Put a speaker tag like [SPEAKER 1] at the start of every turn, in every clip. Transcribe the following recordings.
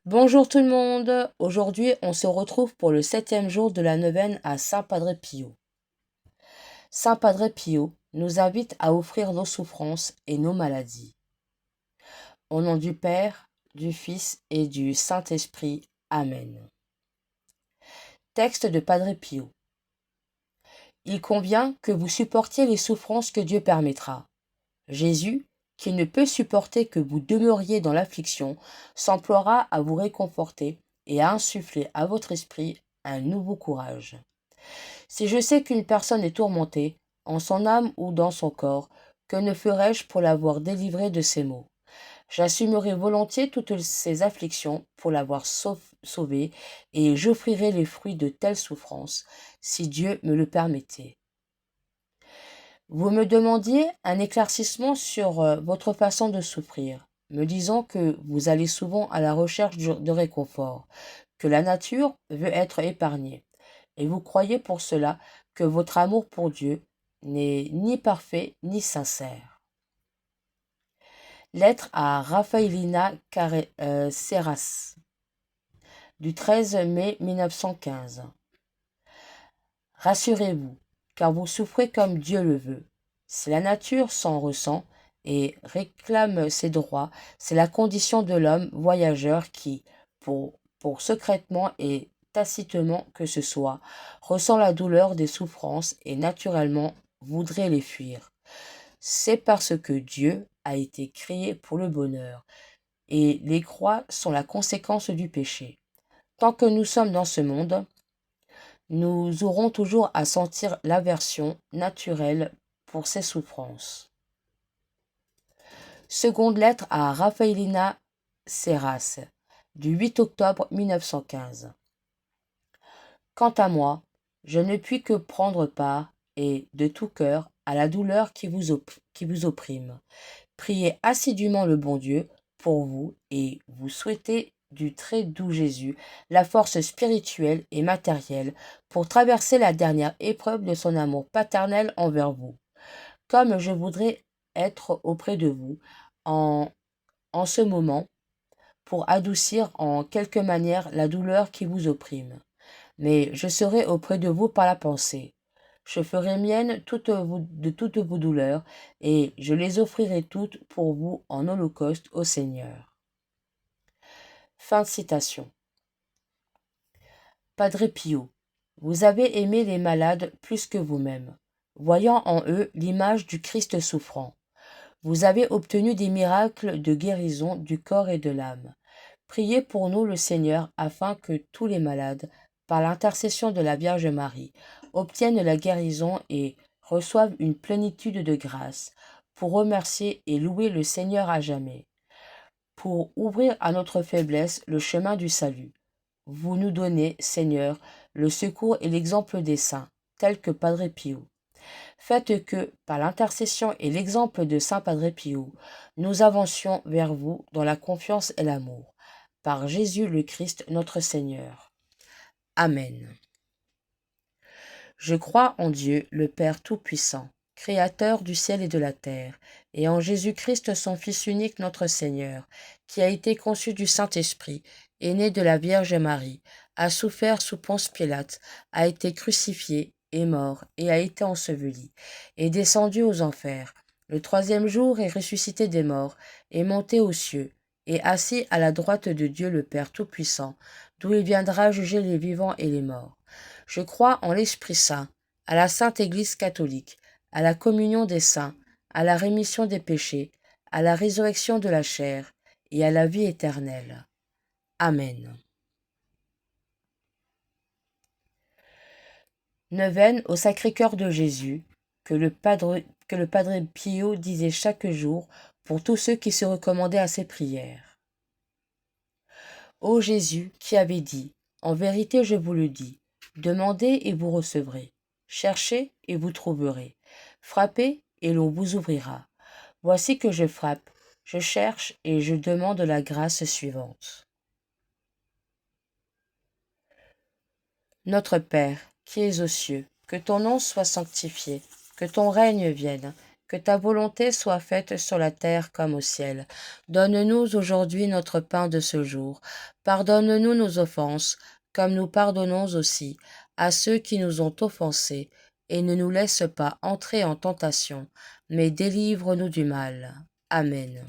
[SPEAKER 1] Bonjour tout le monde, aujourd'hui on se retrouve pour le 7e jour de la neuvaine à Saint Padre Pio. Saint Padre Pio nous invite à offrir nos souffrances et nos maladies. Au nom du Père, du Fils et du Saint-Esprit. Amen. Texte de Padre Pio. Il convient que vous supportiez les souffrances que Dieu permettra. Jésus, qui ne peut supporter que vous demeuriez dans l'affliction, s'emploiera à vous réconforter et à insuffler à votre esprit un nouveau courage. Si je sais qu'une personne est tourmentée, en son âme ou dans son corps, que ne ferais-je pour l'avoir délivrée de ces maux? J'assumerai volontiers toutes ces afflictions pour l'avoir sauvée, et j'offrirai les fruits de telles souffrances, si Dieu me le permettait. Vous me demandiez un éclaircissement sur votre façon de souffrir, me disant que vous allez souvent à la recherche de réconfort, que la nature veut être épargnée, et vous croyez pour cela que votre amour pour Dieu n'est ni parfait ni sincère. Lettre à Raffaellina Serras, du 13 mai 1915. Rassurez-vous, car vous souffrez comme Dieu le veut. Si la nature s'en ressent et réclame ses droits, c'est la condition de l'homme voyageur qui, pour secrètement et tacitement que ce soit, ressent la douleur des souffrances et naturellement voudrait les fuir. C'est parce que Dieu a été créé pour le bonheur, et les croix sont la conséquence du péché. Tant que nous sommes dans ce monde, nous aurons toujours à sentir l'aversion naturelle pour ces souffrances. Seconde lettre à Raffaellina Serras, du 8 octobre 1915. Quant à moi, je ne puis que prendre part, et de tout cœur, à la douleur qui vous opprime. Priez assidûment le bon Dieu pour vous et vous souhaitez du très doux Jésus la force spirituelle et matérielle pour traverser la dernière épreuve de son amour paternel envers vous. Comme je voudrais être auprès de vous en, en ce moment pour adoucir en quelque manière la douleur qui vous opprime. Mais je serai auprès de vous par la pensée. Je ferai mienne de toutes vos douleurs, et je les offrirai toutes pour vous en holocauste au Seigneur. Fin de citation. Padre Pio, vous avez aimé les malades plus que vous-même, voyant en eux l'image du Christ souffrant. Vous avez obtenu des miracles de guérison du corps et de l'âme. Priez pour nous le Seigneur afin que tous les malades, par l'intercession de la Vierge Marie, obtiennent la guérison et reçoivent une plénitude de grâce, pour remercier et louer le Seigneur à jamais, pour ouvrir à notre faiblesse le chemin du salut. Vous nous donnez, Seigneur, le secours et l'exemple des saints, tels que Padre Pio. Faites que, par l'intercession et l'exemple de Saint Padre Pio, nous avancions vers vous dans la confiance et l'amour. Par Jésus le Christ notre Seigneur. Amen. Je crois en Dieu, le Père Tout-Puissant, Créateur du ciel et de la terre, et en Jésus-Christ son Fils unique notre Seigneur, qui a été conçu du Saint-Esprit, est né de la Vierge Marie, a souffert sous Ponce Pilate, a été crucifié, est mort, et a été enseveli, est descendu aux enfers. Le 3e jour est ressuscité des morts, est monté aux cieux, et assis à la droite de Dieu le Père Tout-Puissant, d'où il viendra juger les vivants et les morts. Je crois en l'Esprit Saint, à la Sainte Église catholique, à la communion des saints, à la rémission des péchés, à la résurrection de la chair et à la vie éternelle. Amen. Neuvaine au Sacré-Cœur de Jésus, que le Padre Pio disait chaque jour pour tous ceux qui se recommandaient à ses prières. Ô Jésus, qui avait dit, en vérité je vous le dis, demandez et vous recevrez, cherchez et vous trouverez, frappez et l'on vous ouvrira. Voici que je frappe, je cherche et je demande la grâce suivante. Notre Père, qui es aux cieux, que ton nom soit sanctifié, que ton règne vienne, que ta volonté soit faite sur la terre comme au ciel. Donne-nous aujourd'hui notre pain de ce jour. Pardonne-nous nos offenses, comme nous pardonnons aussi à ceux qui nous ont offensés, et ne nous laisse pas entrer en tentation, mais délivre-nous du mal. Amen.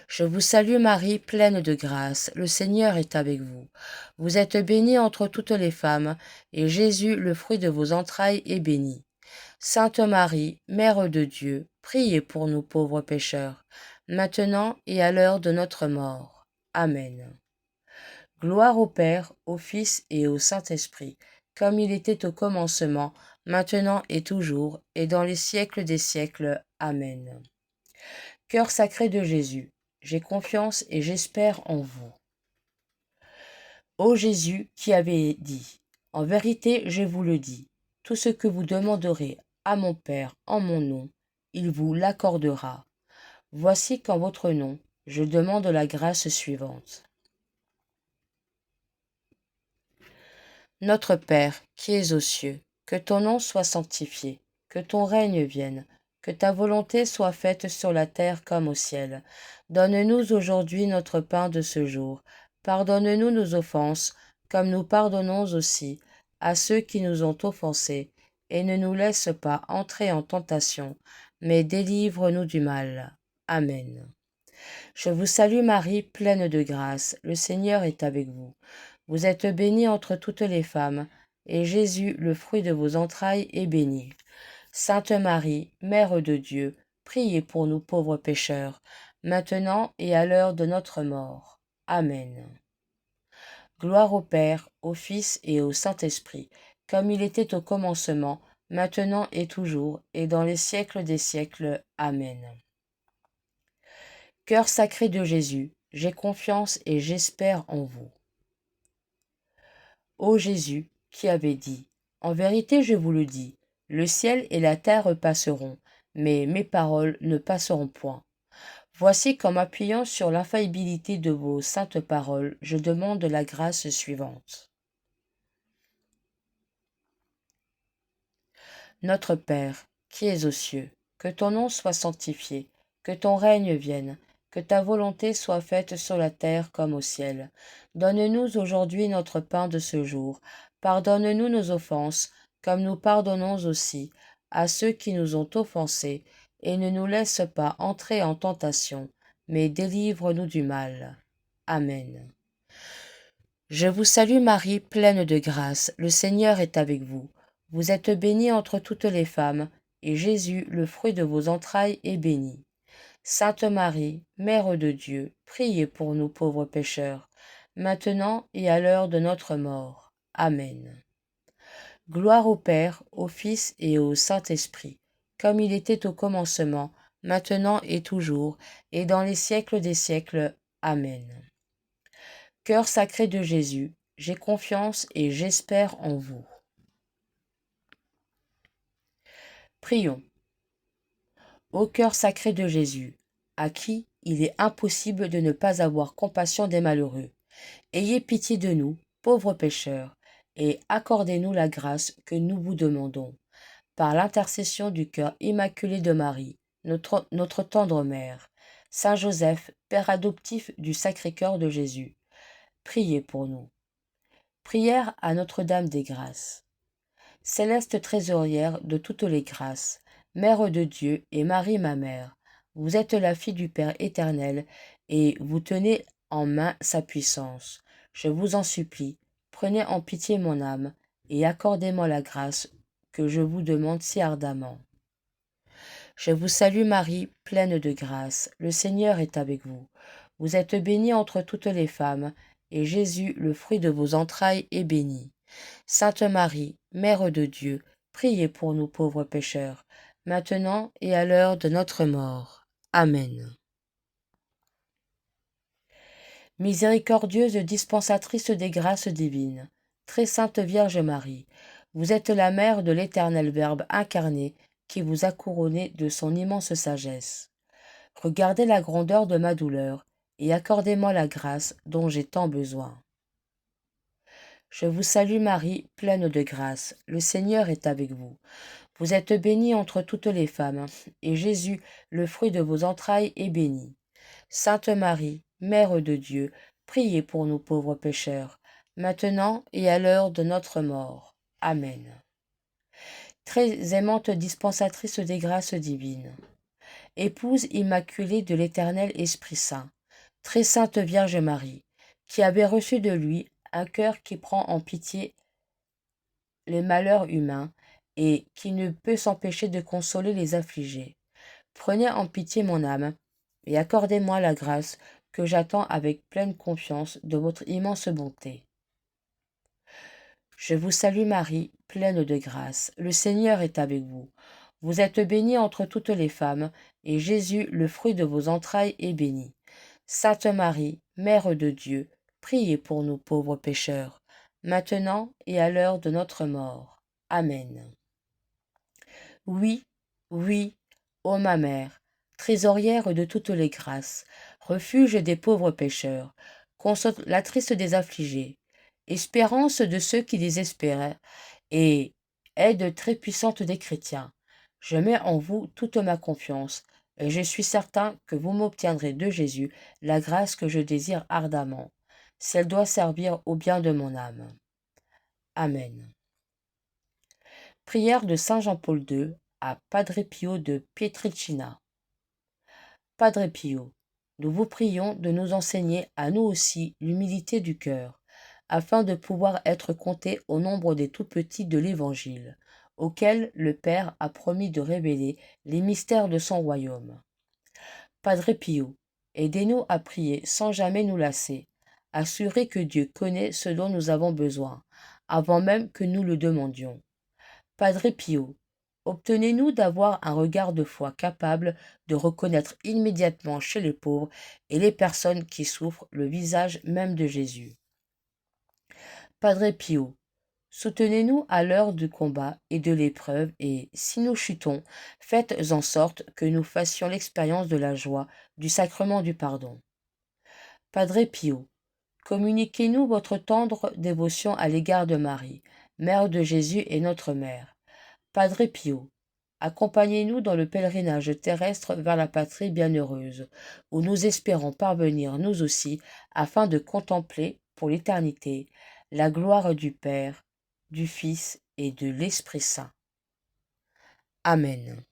[SPEAKER 1] Je vous salue Marie, pleine de grâce, le Seigneur est avec vous. Vous êtes bénie entre toutes les femmes, et Jésus, le fruit de vos entrailles, est béni. Sainte Marie, Mère de Dieu, priez pour nous pauvres pécheurs, maintenant et à l'heure de notre mort. Amen. Gloire au Père, au Fils et au Saint-Esprit, comme il était au commencement, maintenant et toujours, et dans les siècles des siècles. Amen. Cœur sacré de Jésus, j'ai confiance et j'espère en vous. Ô Jésus qui avez dit, en vérité je vous le dis, tout ce que vous demanderez à mon Père en mon nom, il vous l'accordera. Voici qu'en votre nom, je demande la grâce suivante. Notre Père, qui es aux cieux, que ton nom soit sanctifié, que ton règne vienne, que ta volonté soit faite sur la terre comme au ciel. Donne-nous aujourd'hui notre pain de ce jour. Pardonne-nous nos offenses, comme nous pardonnons aussi à ceux qui nous ont offensés, et ne nous laisse pas entrer en tentation, mais délivre-nous du mal. Amen. Je vous salue Marie, pleine de grâce, le Seigneur est avec vous. Vous êtes bénie entre toutes les femmes, et Jésus, le fruit de vos entrailles, est béni. Sainte Marie, Mère de Dieu, priez pour nous pauvres pécheurs, maintenant et à l'heure de notre mort. Amen. Gloire au Père, au Fils et au Saint-Esprit, comme il était au commencement, maintenant et toujours, et dans les siècles des siècles. Amen. Cœur sacré de Jésus, j'ai confiance et j'espère en vous. Ô Jésus, qui avez dit, en vérité je vous le dis, le ciel et la terre passeront, mais mes paroles ne passeront point. Voici qu'en m'appuyant sur l'infaillibilité de vos saintes paroles, je demande la grâce suivante. Notre Père, qui es aux cieux, que ton nom soit sanctifié, que ton règne vienne, que ta volonté soit faite sur la terre comme au ciel. Donne-nous aujourd'hui notre pain de ce jour. Pardonne-nous nos offenses, comme nous pardonnons aussi à ceux qui nous ont offensés, et ne nous laisse pas entrer en tentation, mais délivre-nous du mal. Amen. Je vous salue Marie, pleine de grâce, le Seigneur est avec vous. Vous êtes bénie entre toutes les femmes, et Jésus, le fruit de vos entrailles, est béni. Sainte Marie, Mère de Dieu, priez pour nous pauvres pécheurs, maintenant et à l'heure de notre mort. Amen. Gloire au Père, au Fils et au Saint-Esprit, comme il était au commencement, maintenant et toujours, et dans les siècles des siècles. Amen. Cœur sacré de Jésus, j'ai confiance et j'espère en vous. Prions. Ô cœur sacré de Jésus, à qui il est impossible de ne pas avoir compassion des malheureux, ayez pitié de nous, pauvres pécheurs, et accordez-nous la grâce que nous vous demandons. Par l'intercession du cœur immaculé de Marie, notre tendre mère, Saint Joseph, Père adoptif du Sacré-Cœur de Jésus, priez pour nous. Prière à Notre-Dame des Grâces. Céleste trésorière de toutes les grâces, Mère de Dieu et Marie ma mère, vous êtes la fille du Père éternel et vous tenez en main sa puissance. Je vous en supplie, prenez en pitié mon âme et accordez-moi la grâce que je vous demande si ardemment. Je vous salue Marie, pleine de grâce, le Seigneur est avec vous. Vous êtes bénie entre toutes les femmes, et Jésus, le fruit de vos entrailles, est béni. Sainte Marie, Mère de Dieu, priez pour nous pauvres pécheurs, maintenant et à l'heure de notre mort. Amen. Miséricordieuse dispensatrice des grâces divines, très sainte Vierge Marie, vous êtes la mère de l'éternel Verbe incarné qui vous a couronné de son immense sagesse. Regardez la grandeur de ma douleur et accordez-moi la grâce dont j'ai tant besoin. Je vous salue Marie, pleine de grâce, le Seigneur est avec vous. Vous êtes bénie entre toutes les femmes, et Jésus, le fruit de vos entrailles, est béni. Sainte Marie, Mère de Dieu, priez pour nous pauvres pécheurs, maintenant et à l'heure de notre mort. Amen. Très aimante dispensatrice des grâces divines, épouse immaculée de l'Éternel Esprit Saint, très sainte Vierge Marie, qui avait reçu de lui un cœur qui prend en pitié les malheurs humains et qui ne peut s'empêcher de consoler les affligés. Prenez en pitié mon âme et accordez-moi la grâce que j'attends avec pleine confiance de votre immense bonté. Je vous salue Marie, pleine de grâce, le Seigneur est avec vous. Vous êtes bénie entre toutes les femmes, et Jésus, le fruit de vos entrailles, est béni. Sainte Marie, Mère de Dieu, priez pour nous pauvres pécheurs, maintenant et à l'heure de notre mort. Amen. Oui, oui, ô ma mère, trésorière de toutes les grâces, refuge des pauvres pécheurs, consolatrice des affligés, espérance de ceux qui désespèrent, et aide très puissante des chrétiens, je mets en vous toute ma confiance, et je suis certain que vous m'obtiendrez de Jésus la grâce que je désire ardemment, si elle doit servir au bien de mon âme. Amen. Prière de Saint Jean-Paul II à Padre Pio de Pietrelcina. Padre Pio, nous vous prions de nous enseigner à nous aussi l'humilité du cœur, afin de pouvoir être comptés au nombre des tout-petits de l'Évangile, auxquels le Père a promis de révéler les mystères de son royaume. Padre Pio, aidez-nous à prier sans jamais nous lasser, assurez que Dieu connaît ce dont nous avons besoin, avant même que nous le demandions. Padre Pio, obtenez-nous d'avoir un regard de foi capable de reconnaître immédiatement chez les pauvres et les personnes qui souffrent le visage même de Jésus. Padre Pio, soutenez-nous à l'heure du combat et de l'épreuve et, si nous chutons, faites en sorte que nous fassions l'expérience de la joie du sacrement du pardon. Padre Pio, communiquez-nous votre tendre dévotion à l'égard de Marie, Mère de Jésus et notre Mère. Padre Pio, accompagnez-nous dans le pèlerinage terrestre vers la patrie bienheureuse, où nous espérons parvenir nous aussi, afin de contempler, pour l'éternité, la gloire du Père, du Fils et de l'Esprit Saint. Amen.